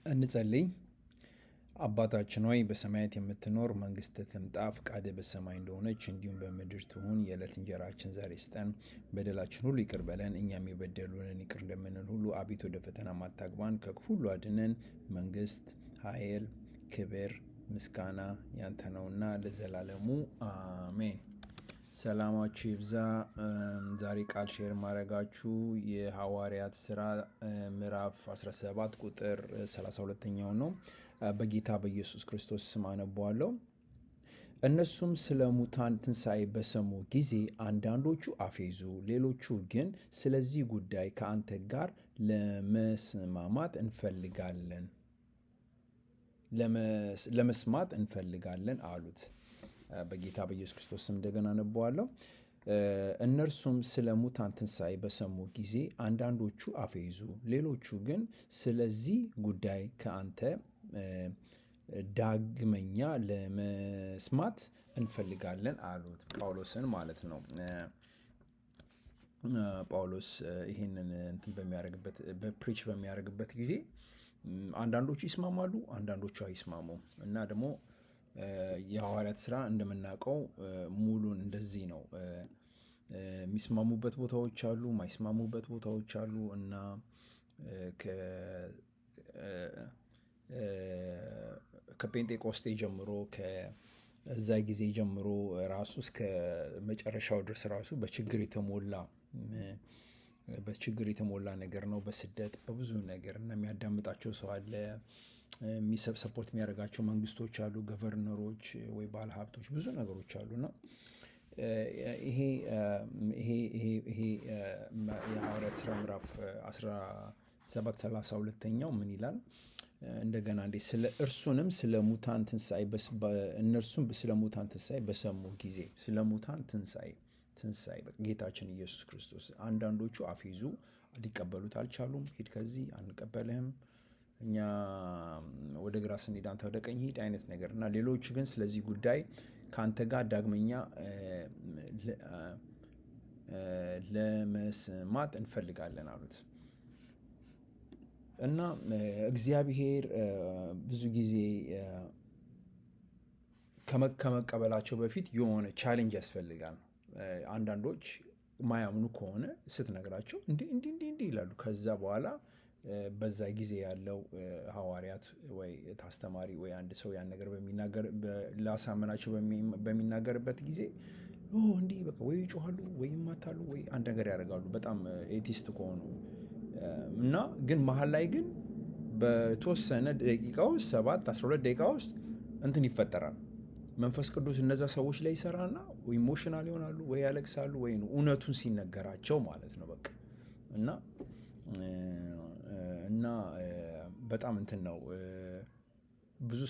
እንጸልይ። አባታችን ሆይ በሰማያት የምትኖር መንግሥትህ ትምጣ፣ ፈቃድህ በሰማይ እንደሆነች እንዲሁም በምድር ትሁን። የዕለት እንጀራችንን ዛሬ ስጠን፣ በደላችን ሁሉ ይቅር በለን እኛም የበደሉንን ይቅር እንደምንል ሁሉ፣ አቤቱ ወደ ፈተና አታግባን ከክፉ ሁሉ አድነን። መንግሥት፣ ኃይል፣ ክብር፣ ምስጋና ያንተ ነውና ለዘላለሙ አሜን። ሰላማችሁ ይብዛ። ዛሬ ቃል ሼር ማድረጋችሁ የሐዋርያት ሥራ ምዕራፍ 17 ቁጥር 32ኛው ነው። በጌታ በኢየሱስ ክርስቶስ ስም አነበዋለሁ። እነሱም ስለ ሙታን ትንሣኤ በሰሙ ጊዜ አንዳንዶቹ አፌዙ፣ ሌሎቹ ግን ስለዚህ ጉዳይ ከአንተ ጋር ለመስማት እንፈልጋለን አሉት። በጌታ በኢየሱስ ክርስቶስ ስም እንደገና አነበዋለሁ። እነርሱም ስለ ሙታን ትንሣኤ በሰሙ ጊዜ አንዳንዶቹ አፌዙ፣ ሌሎቹ ግን ስለዚህ ጉዳይ ከአንተ ዳግመኛ ለመስማት እንፈልጋለን አሉት። ጳውሎስን ማለት ነው። ጳውሎስ ይህንን ፕሪች በሚያደርግበት ጊዜ አንዳንዶቹ ይስማማሉ፣ አንዳንዶቹ አይስማሙም። እና ደግሞ የሐዋርያት ሥራ እንደምናውቀው ሙሉን እንደዚህ ነው። የሚስማሙበት ቦታዎች አሉ፣ የማይስማሙበት ቦታዎች አሉ። እና ከጴንጤቆስጤ ጀምሮ ከዛ ጊዜ ጀምሮ ራሱ እስከ መጨረሻው ድረስ ራሱ በችግር የተሞላ ነገር ነው። በስደት በብዙ ነገር እና የሚያዳምጣቸው ሰው አለ። ሰፖርት የሚያደርጋቸው መንግስቶች አሉ፣ ገቨርነሮች ወይ ባለሀብቶች፣ ብዙ ነገሮች አሉና ይሄ የሐዋርያት ሥራ ምዕራፍ 17:32 ምን ይላል? እንደገና እነርሱም ስለ ሙታን ትንሣኤ በሰሙ ጊዜ፣ ስለ ሙታን ትንሣኤ ጌታችን ኢየሱስ ክርስቶስ አንዳንዶቹ አፌዙ፣ ሊቀበሉት አልቻሉም። ሂድ ከዚህ አንቀበልህም፣ እኛ ወደ ግራ ስንሄድ አንተ ወደ ቀኝ ሂድ አይነት ነገር እና ሌሎቹ ግን ስለዚህ ጉዳይ ከአንተ ጋር ዳግመኛ ለመስማት እንፈልጋለን አሉት። እና እግዚአብሔር ብዙ ጊዜ ከመቀበላቸው በፊት የሆነ ቻሌንጅ ያስፈልጋል። አንዳንዶች ማያምኑ ከሆነ ስትነግራቸው እንዲህ ይላሉ። ከዛ በኋላ በዛ ጊዜ ያለው ሐዋርያት ወይ አስተማሪ ወይ አንድ ሰው ያን ነገር ላሳመናቸው በሚናገርበት ጊዜ እንዲህ በቃ ወይ ይጮሃሉ ወይ ይማታሉ ወይ አንድ ነገር ያደርጋሉ፣ በጣም ኤቲስት ከሆኑ እና ግን መሀል ላይ ግን በተወሰነ ደቂቃ ውስጥ 7-12 ደቂቃ ውስጥ እንትን ይፈጠራል። መንፈስ ቅዱስ እነዛ ሰዎች ላይ ይሰራና ወይ ኢሞሽናል ይሆናሉ ወይ ያለቅሳሉ ወይ እውነቱን ሲነገራቸው ማለት ነው በቃ እና በጣም እንትን ነው። ብዙ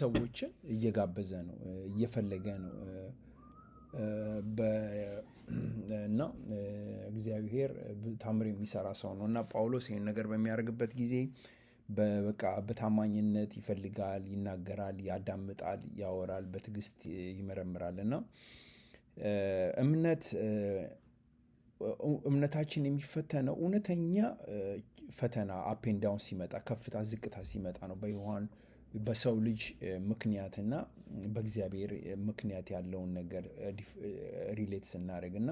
ሰዎችን እየጋበዘ ነው፣ እየፈለገ ነው። እና እግዚአብሔር ታምር የሚሰራ ሰው ነው። እና ጳውሎስ ይህን ነገር በሚያደርግበት ጊዜ በቃ በታማኝነት ይፈልጋል፣ ይናገራል፣ ያዳምጣል፣ ያወራል፣ በትዕግስት ይመረምራል። እና እምነታችን የሚፈተነው እውነተኛ ፈተና አፔን ዳውን ሲመጣ፣ ከፍታ ዝቅታ ሲመጣ ነው። በሰው ልጅ ምክንያትና በእግዚአብሔር ምክንያት ያለውን ነገር ሪሌት ስናደርግ እና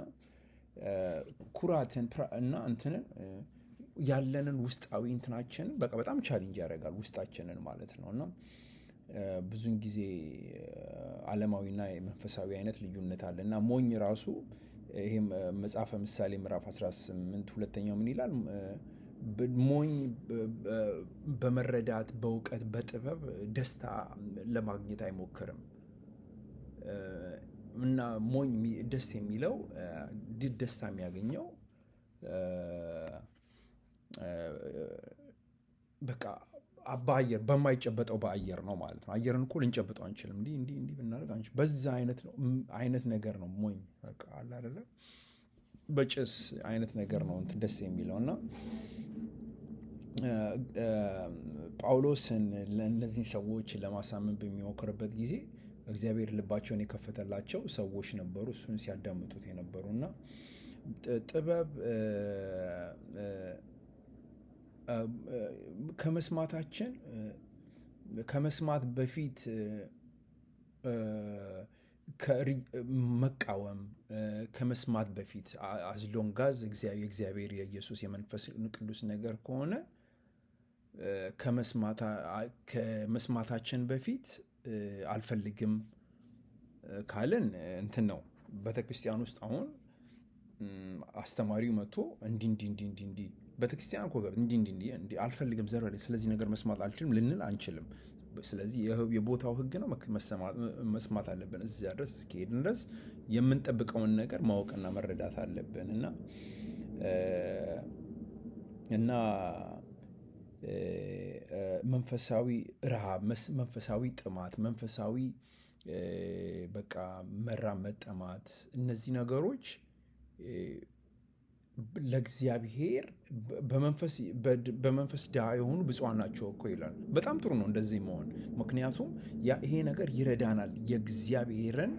ኩራትን እና እንትንን ያለንን ውስጣዊ እንትናችንን በቃ በጣም ቻሌንጅ ያደርጋል ውስጣችንን ማለት ነው። እና ብዙን ጊዜ ዓለማዊና መንፈሳዊ አይነት ልዩነት አለ። እና ሞኝ ራሱ ይሄም መጽሐፈ ምሳሌ ምዕራፍ 18 ሁለተኛው ምን ይላል? ሞኝ በመረዳት በእውቀት በጥበብ ደስታ ለማግኘት አይሞክርም። እና ሞኝ ደስ የሚለው ደስታ የሚያገኘው በቃ በአየር በማይጨበጠው በአየር ነው ማለት ነው። አየርን እኮ ልንጨብጠው አንችልም። እንዲህ ብናደርግ አንችልም። በዛ አይነት ነገር ነው ሞኝ በቃ አለ አይደለ? በጭስ አይነት ነገር ነው እንትን ደስ የሚለው። እና ጳውሎስን ለእነዚህ ሰዎች ለማሳመን በሚሞክርበት ጊዜ እግዚአብሔር ልባቸውን የከፈተላቸው ሰዎች ነበሩ፣ እሱን ሲያዳምጡት የነበሩ እና ጥበብ ከመስማት በፊት መቃወም ከመስማት በፊት አዝሎንጋዝ የእግዚአብሔር የኢየሱስ የመንፈስ ቅዱስ ነገር ከሆነ ከመስማታችን በፊት አልፈልግም ካልን እንትን ነው። ቤተክርስቲያን ውስጥ አሁን አስተማሪው መጥቶ እንዲህ ቤተክርስቲያን እኮ እንዲህ አልፈልግም ዘር ስለዚህ ነገር መስማት አልችልም ልንል አንችልም። ስለዚህ የቦታው ሕግ ነው፣ መስማት አለብን። እዚያ ድረስ እስኪሄድን ድረስ የምንጠብቀውን ነገር ማወቅና መረዳት አለብን እና መንፈሳዊ ረሃብ፣ መንፈሳዊ ጥማት፣ መንፈሳዊ በቃ መራብ፣ መጠማት፣ እነዚህ ነገሮች ለእግዚአብሔር በመንፈስ ድሃ የሆኑ ብፁዓን ናቸው እኮ ይላል። በጣም ጥሩ ነው እንደዚህ መሆን። ምክንያቱም ይሄ ነገር ይረዳናል። የእግዚአብሔርን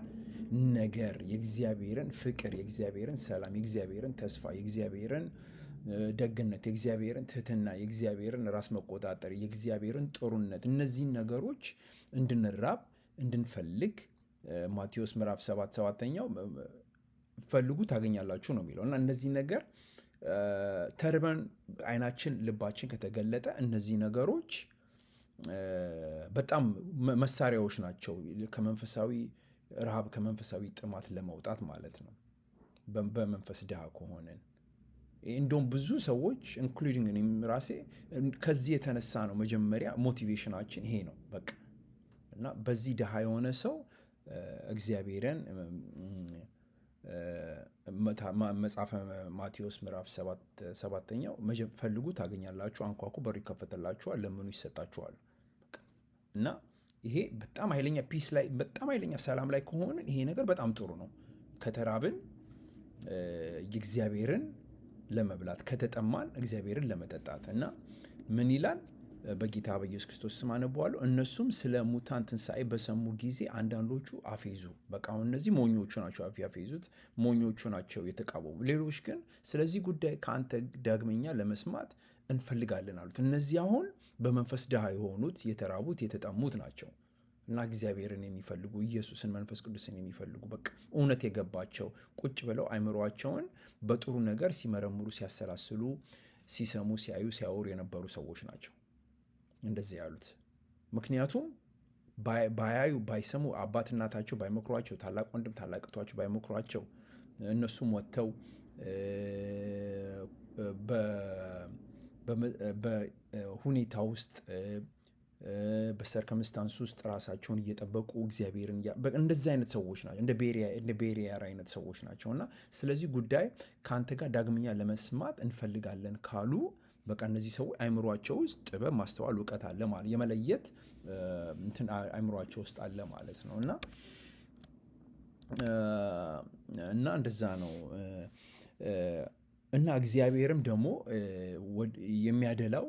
ነገር፣ የእግዚአብሔርን ፍቅር፣ የእግዚአብሔርን ሰላም፣ የእግዚአብሔርን ተስፋ፣ የእግዚአብሔርን ደግነት፣ የእግዚአብሔርን ትህትና፣ የእግዚአብሔርን ራስ መቆጣጠር፣ የእግዚአብሔርን ጥሩነት፣ እነዚህን ነገሮች እንድንራብ እንድንፈልግ ማቴዎስ ምዕራፍ 7:7 ፈልጉ ታገኛላችሁ ነው የሚለው እና እነዚህ ነገር ተርበን አይናችን ልባችን ከተገለጠ እነዚህ ነገሮች በጣም መሳሪያዎች ናቸው ከመንፈሳዊ ረሃብ ከመንፈሳዊ ጥማት ለመውጣት ማለት ነው። በመንፈስ ድሃ ከሆነን እንደውም ብዙ ሰዎች ኢንክሉዲንግ እኔም ራሴ ከዚህ የተነሳ ነው መጀመሪያ ሞቲቬሽናችን ይሄ ነው በቃ። እና በዚህ ድሃ የሆነ ሰው እግዚአብሔርን መጽሐፈ ማቴዎስ ምዕራፍ 7 ፈልጉ ታገኛላችሁ፣ አንኳኩ በር ይከፈትላችኋል፣ ለምኑ ይሰጣችኋል። እና ይሄ በጣም ኃይለኛ ፒስ ላይ በጣም ኃይለኛ ሰላም ላይ ከሆንን ይሄ ነገር በጣም ጥሩ ነው። ከተራብን የእግዚአብሔርን ለመብላት ከተጠማን እግዚአብሔርን ለመጠጣት እና ምን ይላል በጌታ በኢየሱስ ክርስቶስ ስም አነበዋለሁ። እነሱም ስለ ሙታን ትንሣኤ በሰሙ ጊዜ አንዳንዶቹ አፌዙ። በቃ አሁን እነዚህ ሞኞቹ ናቸው ያፌዙት፣ ሞኞቹ ናቸው የተቃወሙ። ሌሎች ግን ስለዚህ ጉዳይ ከአንተ ዳግመኛ ለመስማት እንፈልጋለን አሉት። እነዚህ አሁን በመንፈስ ድሃ የሆኑት የተራቡት የተጠሙት ናቸው እና እግዚአብሔርን የሚፈልጉ ኢየሱስን መንፈስ ቅዱስን የሚፈልጉ በቃ እውነት የገባቸው ቁጭ ብለው አይምሯቸውን በጥሩ ነገር ሲመረምሩ ሲያሰላስሉ ሲሰሙ ሲያዩ ሲያወሩ የነበሩ ሰዎች ናቸው እንደዚህ ያሉት። ምክንያቱም ባያዩ ባይሰሙ አባት እናታቸው ባይመክሯቸው ታላቅ ወንድም ታላቅ እህታቸው ባይመክሯቸው እነሱም ወጥተው በሁኔታ ውስጥ በሰርከምስታንስ ውስጥ ራሳቸውን እየጠበቁ እግዚአብሔርን እንደዚህ አይነት ሰዎች ናቸው። እንደ ቤሪያ አይነት ሰዎች ናቸው እና ስለዚህ ጉዳይ ከአንተ ጋር ዳግመኛ ለመስማት እንፈልጋለን ካሉ በቃ እነዚህ ሰዎች አይምሯቸው ውስጥ ጥበብ፣ ማስተዋል፣ እውቀት አለ ማለት የመለየት እንትን አይምሯቸው ውስጥ አለ ማለት ነው እና እንደዛ ነው እና እግዚአብሔርም ደግሞ የሚያደላው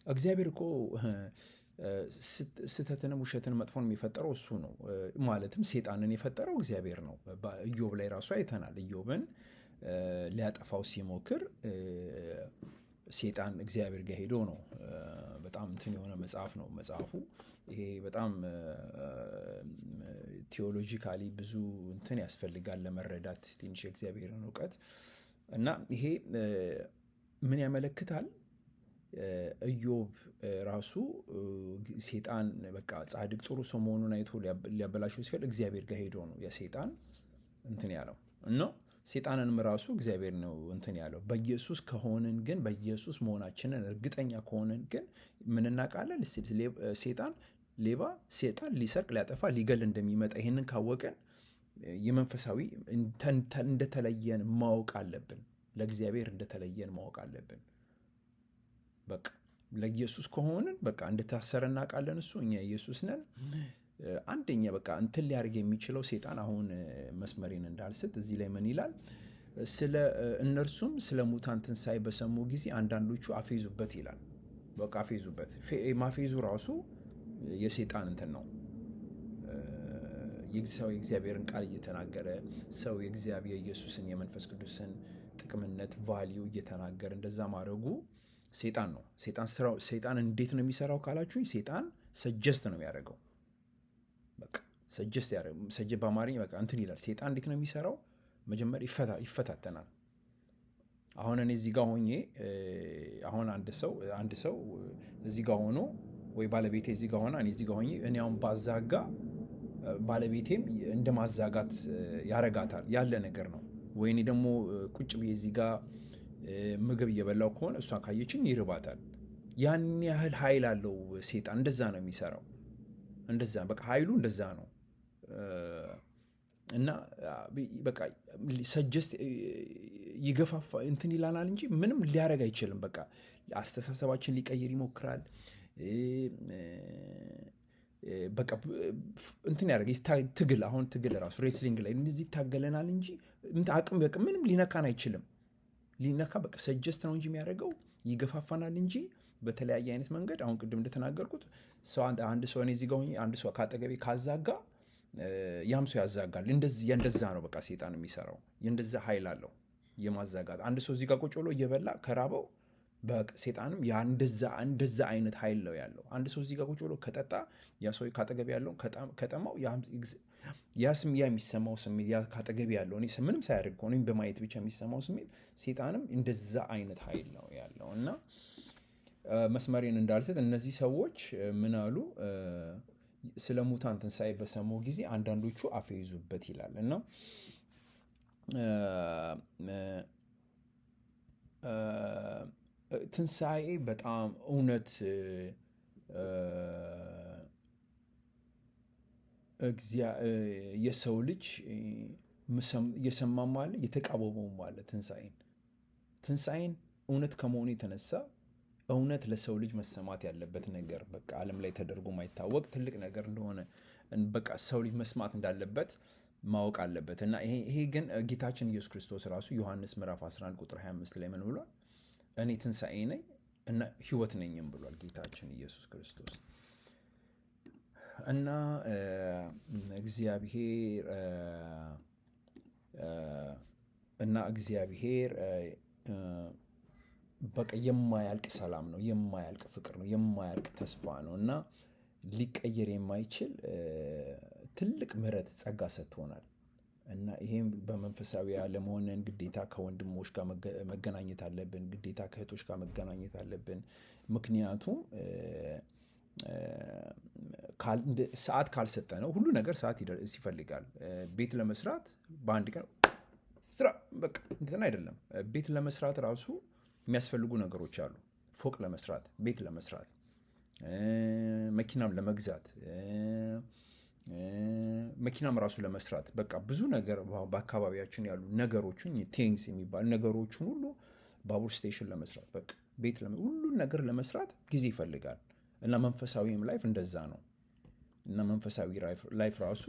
እግዚአብሔር እኮ ስህተትንም ውሸትን መጥፎን የሚፈጠረው እሱ ነው። ማለትም ሴጣንን የፈጠረው እግዚአብሔር ነው። ኢዮብ ላይ ራሱ አይተናል። ኢዮብን ሊያጠፋው ሲሞክር ሴጣን እግዚአብሔር ጋር ሄዶ ነው። በጣም እንትን የሆነ መጽሐፍ ነው መጽሐፉ። ይሄ በጣም ቴዎሎጂካሊ ብዙ እንትን ያስፈልጋል ለመረዳት ትንሽ የእግዚአብሔርን እውቀት እና ይሄ ምን ያመለክታል? ኢዮብ ራሱ ሴጣን በቃ ጻድቅ ጥሩ ሰው መሆኑን አይቶ ሊያበላሸው ሲፈልግ እግዚአብሔር ጋር ሄዶ ነው የሴጣን እንትን ያለው እና ሴጣንንም ራሱ እግዚአብሔር ነው እንትን ያለው። በኢየሱስ ከሆንን ግን በኢየሱስ መሆናችንን እርግጠኛ ከሆንን ግን ምን እናውቃለን? ሴጣን ሌባ፣ ሴጣን ሊሰርቅ ሊያጠፋ ሊገል እንደሚመጣ ይህንን ካወቅን የመንፈሳዊ እንደተለየን ማወቅ አለብን። ለእግዚአብሔር እንደተለየን ማወቅ አለብን። በቃ ለኢየሱስ ከሆንን በቃ እንደታሰረ እናውቃለን። እሱ እኛ ኢየሱስ ነን። አንደኛ በቃ እንትን ሊያደርግ የሚችለው ሴጣን አሁን መስመሬን እንዳልስት እዚህ ላይ ምን ይላል? እነርሱም ስለ ሙታን ትንሣኤ በሰሙ ጊዜ አንዳንዶቹ አፌዙበት ይላል። በቃ አፌዙበት። ማፌዙ ራሱ የሴጣን እንትን ነው። ሰው የእግዚአብሔርን ቃል እየተናገረ ሰው የእግዚአብሔር ኢየሱስን የመንፈስ ቅዱስን ጥቅምነት ቫሊዩ እየተናገረ እንደዛ ማድረጉ ሰይጣን ነው። ሰይጣን እንዴት ነው የሚሰራው ካላችሁኝ፣ ሰይጣን ሰጀስት ነው የሚያደርገው። በቃ ሰጀስት ያደርግ በአማርኛ በቃ እንትን ይላል። ሰይጣን እንዴት ነው የሚሰራው? መጀመሪያ ይፈታተናል። አሁን እኔ እዚህ ጋር ሆኜ አሁን አንድ ሰው እዚህ ጋር ሆኖ ወይ ባለቤቴ እዚህ ጋር ሆና እኔ እዚህ ጋር ሆኜ እኔ አሁን ባዛጋ ባለቤቴም እንደ ማዛጋት ያረጋታል ያለ ነገር ነው። ወይ እኔ ደግሞ ቁጭ ብዬ እዚህ ጋር ምግብ እየበላው ከሆነ እሷ ካየችኝ ይርባታል። ያን ያህል ኃይል አለው ሰይጣን። እንደዛ ነው የሚሰራው። እንደዛ በቃ ኃይሉ እንደዛ ነው። እና በቃ ሰጀስት ይገፋፋ እንትን ይላናል እንጂ ምንም ሊያረግ አይችልም። በቃ አስተሳሰባችን ሊቀይር ይሞክራል። በቃ እንትን ያደርግ ትግል አሁን ትግል ራሱ ሬስሊንግ ላይ እንደዚህ ይታገለናል እንጂ አቅም በቃ ምንም ሊነካን አይችልም። ሊነካ በቃ ሰጀስት ነው እንጂ የሚያደርገው ይገፋፋናል እንጂ በተለያየ አይነት መንገድ አሁን ቅድም እንደተናገርኩት አንድ ሰው እኔ እዚህ ጋር ሆኜ አንድ ሰው ካጠገቤ ካዛጋ ያም ሰው ያዛጋል። እንደዛ ነው በቃ ሰይጣን የሚሰራው። እንደዛ ኃይል አለው የማዛጋት። አንድ ሰው እዚህ ጋር ቁጭ ብሎ እየበላ ከራበው ሰይጣንም እንደዛ አይነት ኃይል ነው ያለው። አንድ ሰው እዚህ ጋር ቁጭ ብሎ ከጠጣ ያ ሰው ካጠገቤ ያለው ከጠማው ያ የሚሰማው ስሜት ያ ካጠገቤ ያለው እኔ ምንም ሳያደርግ ከሆነ በማየት ብቻ የሚሰማው ስሜት ሰይጣንም እንደዛ አይነት ኃይል ነው ያለው። እና መስመሬን እንዳልስት እነዚህ ሰዎች ምን አሉ? ስለ ሙታን ትንሣኤ በሰሙ ጊዜ አንዳንዶቹ አፌዙበት ይላል። እና ትንሣኤ በጣም እውነት የሰው ልጅ የሰማም አለ የተቃወመውም አለ። ትንሣኤን እውነት ከመሆኑ የተነሳ እውነት ለሰው ልጅ መሰማት ያለበት ነገር በቃ ዓለም ላይ ተደርጎ ማይታወቅ ትልቅ ነገር እንደሆነ በቃ ሰው ልጅ መስማት እንዳለበት ማወቅ አለበት። እና ይሄ ግን ጌታችን ኢየሱስ ክርስቶስ ራሱ ዮሐንስ ምዕራፍ 11 ቁጥር 25 ላይ ምን ብሏል? እኔ ትንሣኤ ነኝ እና ሕይወት ነኝም ብሏል ጌታችን ኢየሱስ ክርስቶስ። እና እግዚአብሔር በቃ የማያልቅ ሰላም ነው፣ የማያልቅ ፍቅር ነው፣ የማያልቅ ተስፋ ነው እና ሊቀየር የማይችል ትልቅ ምሕረት ጸጋ ሰጥቶናል። እና ይሄም በመንፈሳዊ ዓለም ሆነን ግዴታ ከወንድሞች ጋር መገናኘት አለብን፣ ግዴታ ከእህቶች ጋር መገናኘት አለብን። ምክንያቱም ሰዓት ካልሰጠ ነው ሁሉ ነገር ሰዓት ይፈልጋል። ቤት ለመስራት በአንድ ቀን ስራ በቃ እንትን አይደለም። ቤት ለመስራት ራሱ የሚያስፈልጉ ነገሮች አሉ። ፎቅ ለመስራት፣ ቤት ለመስራት፣ መኪናም ለመግዛት፣ መኪናም ራሱ ለመስራት በቃ ብዙ ነገር በአካባቢያችን ያሉ ነገሮችን ቲንግስ የሚባሉ ነገሮችን ሁሉ ባቡር ስቴሽን ለመስራት በቃ ቤት ሁሉን ነገር ለመስራት ጊዜ ይፈልጋል። እና መንፈሳዊም ላይፍ እንደዛ ነው። እና መንፈሳዊ ላይፍ ራሱ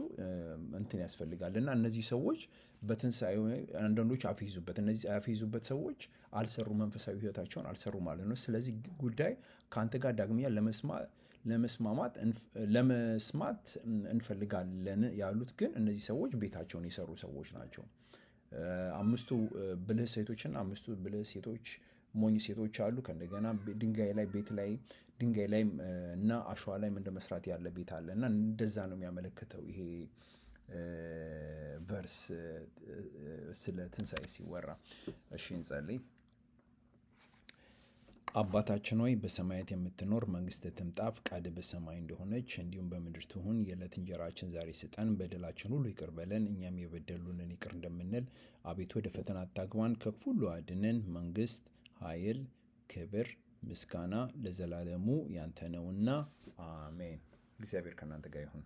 እንትን ያስፈልጋል። እና እነዚህ ሰዎች በትንሣኤ አንዳንዶች አፌዙበት። እነዚህ ያፌዙበት ሰዎች አልሰሩ፣ መንፈሳዊ ህይወታቸውን አልሰሩ ማለት ነው። ስለዚህ ጉዳይ ከአንተ ጋር ዳግመኛ ለመስማት እንፈልጋለን ያሉት ግን እነዚህ ሰዎች ቤታቸውን የሰሩ ሰዎች ናቸው። 5 ብልህ ሴቶችና 5 ብልህ ሴቶች ሞኝ ሴቶች አሉ። ከእንደገና ድንጋይ ላይ እና አሸዋ ላይ እንደ መስራት ያለ ቤት አለ። እና እንደዛ ነው የሚያመለክተው ይሄ ቨርስ ስለ ትንሣኤ ሲወራ። እሺ እንጸልይ። አባታችን ሆይ በሰማያት የምትኖር መንግሥትህ ትምጣ፣ ፈቃድህ በሰማይ እንደሆነች እንዲሁም በምድር ትሁን። የዕለት እንጀራችንን ዛሬ ስጠን፣ በደላችን ሁሉ ይቅር በለን እኛም የበደሉንን ይቅር እንደምንል። አቤቱ ወደ ፈተና አታግባን፣ ከክፉ ሁሉ አድነን። መንግሥት፣ ኃይል፣ ክብር፣ ምስጋና ለዘላለሙ ያንተ ነውና አሜን። እግዚአብሔር ከእናንተ ጋር ይሁን።